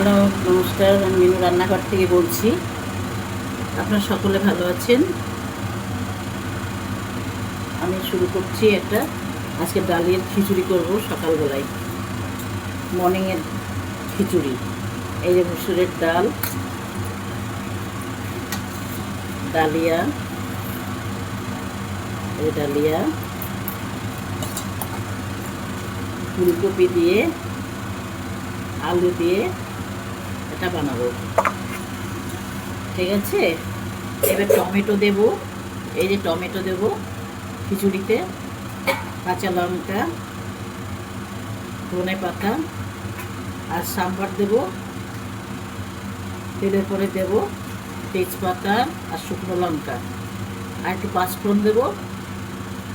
Hello, নমস্কার। আমি মিনু রান্নাঘর থেকে বলছি। আপনারা সকলে ভালো আছেন? আমি শুরু করছি আজকে ডালিয়ার খিচুড়ি করব সকালবেলায়, মর্নিংয়ের খিচুড়ি। এই যে মুসুরের ডাল, ডালিয়া, ফুলকপি দিয়ে, আলু দিয়ে এটা বানাবো। ঠিক আছে, এবার টমেটো দেব। এই যে টমেটো দেব খিচুড়িতে, কাঁচা লঙ্কা, ধনে পাতা আর সাম্বার দেব। তেলের পরে দেব তেজপাতা আর শুকনো লঙ্কা, আর একটু পাঁচফোড়ন দেব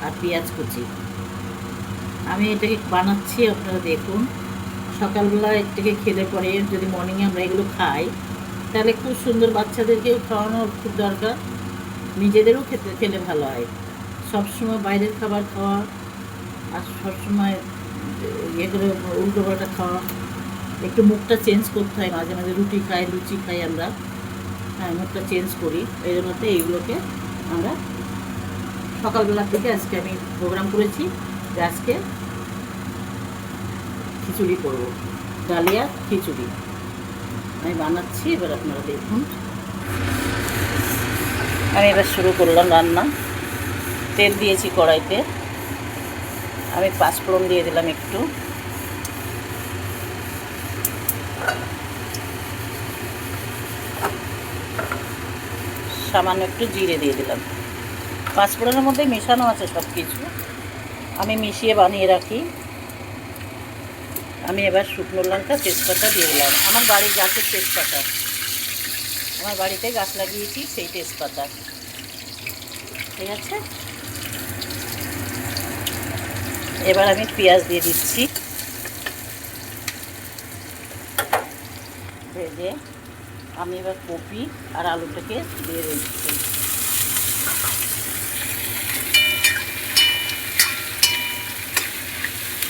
আর পেঁয়াজ কুচি। আমি এটাকে বানাচ্ছি, আপনারা দেখুন। সকালবেলা এটাকে খেলে পরে যদি মর্নিংয়ে আমরা এগুলো খাই তাহলে খুব সুন্দর, বাচ্চাদেরকেও খাওয়ানোর খুব দরকার, নিজেদেরও খেলে ভালো হয়। সবসময় বাইরের খাবার খাওয়া আর সবসময় এগুলো উল্টোপাল্টা খাওয়া, একটু মুখটা চেঞ্জ করতে হয়। মাঝে মাঝে রুটি খাই, লুচি খাই আমরা, হ্যাঁ, মুখটা চেঞ্জ করি। এই জন্যতে এইগুলোকে আমরা সকালবেলা থেকে আজকে আমি প্রোগ্রাম করেছি যে আজকে খিচুড়ি করব, ডালিয়া খিচুড়ি আমি বানাচ্ছি। এবার আপনারা দেখুন। আমি এবার শুরু করলাম রান্না। তেল দিয়েছি কড়াইতে, আমি পাঁচফোড়ন দিয়ে দিলাম একটু, সামান্য একটু জিরে দিয়ে দিলাম। পাঁচফোড়নের মধ্যে মেশানো আছে সব কিছু, আমি মিশিয়ে বানিয়ে রাখি। আমি এবার শুকনো লঙ্কা, তেজপাতা দিয়ে দিলাম। আমার বাড়ির গাছের তেজপাতা, আমার বাড়িতে গাছ লাগিয়েছি সেই তেজপাতা। ঠিক আছে, এবার আমি পেঁয়াজ দিয়ে দিচ্ছি। ভেজে আমি এবার কপি আর আলুটাকে দিয়ে দিচ্ছি।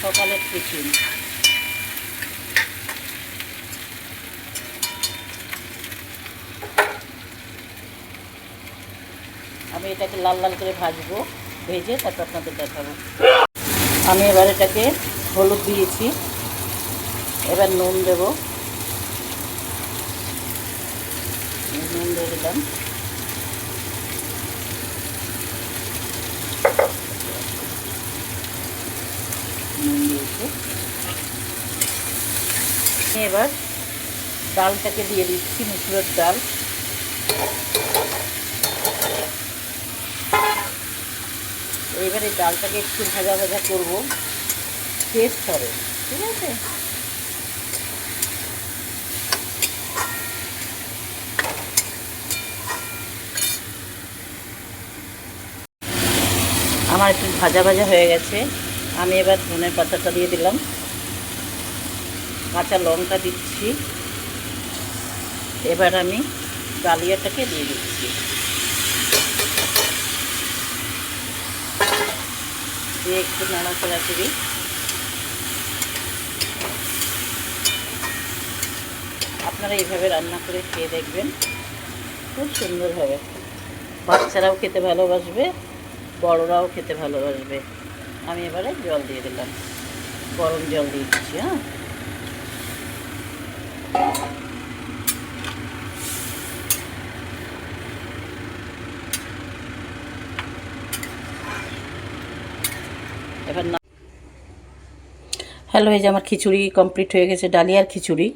সকালের টিফিন। আমি এটাকে লাল লাল করে ভাজবো, ভেজে তারপর আপনাদের দেখাবো। আমি এবার এটাকে হলুদ দিয়েছি, এবার নুন দেব, নুন দিয়ে দিলাম। নুন দিয়েছি। এবার ডালটাকে দিয়ে দিচ্ছি, মুসুরের ডাল। এবার এই ডালটাকে একটু ভাজা ভাজা করবো, টেস্ট হবে। ঠিক আছে, আমার একটু ভাজা ভাজা হয়ে গেছে। আমি এবার ধনের পাতাটা দিয়ে দিলাম, কাঁচা লঙ্কা দিচ্ছি। এবার আমি ডালিয়াটাকে দিয়ে দিচ্ছি, দিয়ে একটু নাড়াচাড়া করি। আপনারা এইভাবে রান্না করে খেয়ে দেখবেন, খুব সুন্দর হবে। বাচ্চারাও খেতে ভালোবাসবে, বড়রাও খেতে ভালোবাসবে। আমি এবারে জল দিয়ে দিলাম, গরম জল দিয়ে দিচ্ছি। হ্যাঁ, এবার হ্যালো, এই যে আমার খিচুড়ি কমপ্লিট হয়ে গেছে, ডালিয়ার খিচুড়ি।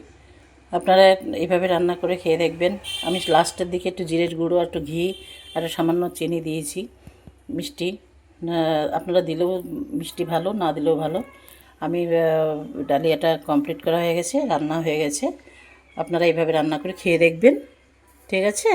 আপনারা এইভাবে রান্না করে খেয়ে দেখবেন। আমি লাস্টের দিকে একটু জিরের গুঁড়ো আর একটু ঘি আর সামান্য চিনি দিয়েছি, মিষ্টি। আপনারা দিলেও মিষ্টি ভালো, না দিলেও ভালো। আমি ডালিয়াটা কমপ্লিট করা হয়ে গেছে, রান্না হয়ে গেছে। আপনারা এইভাবে রান্না করে খেয়ে দেখবেন। ঠিক আছে।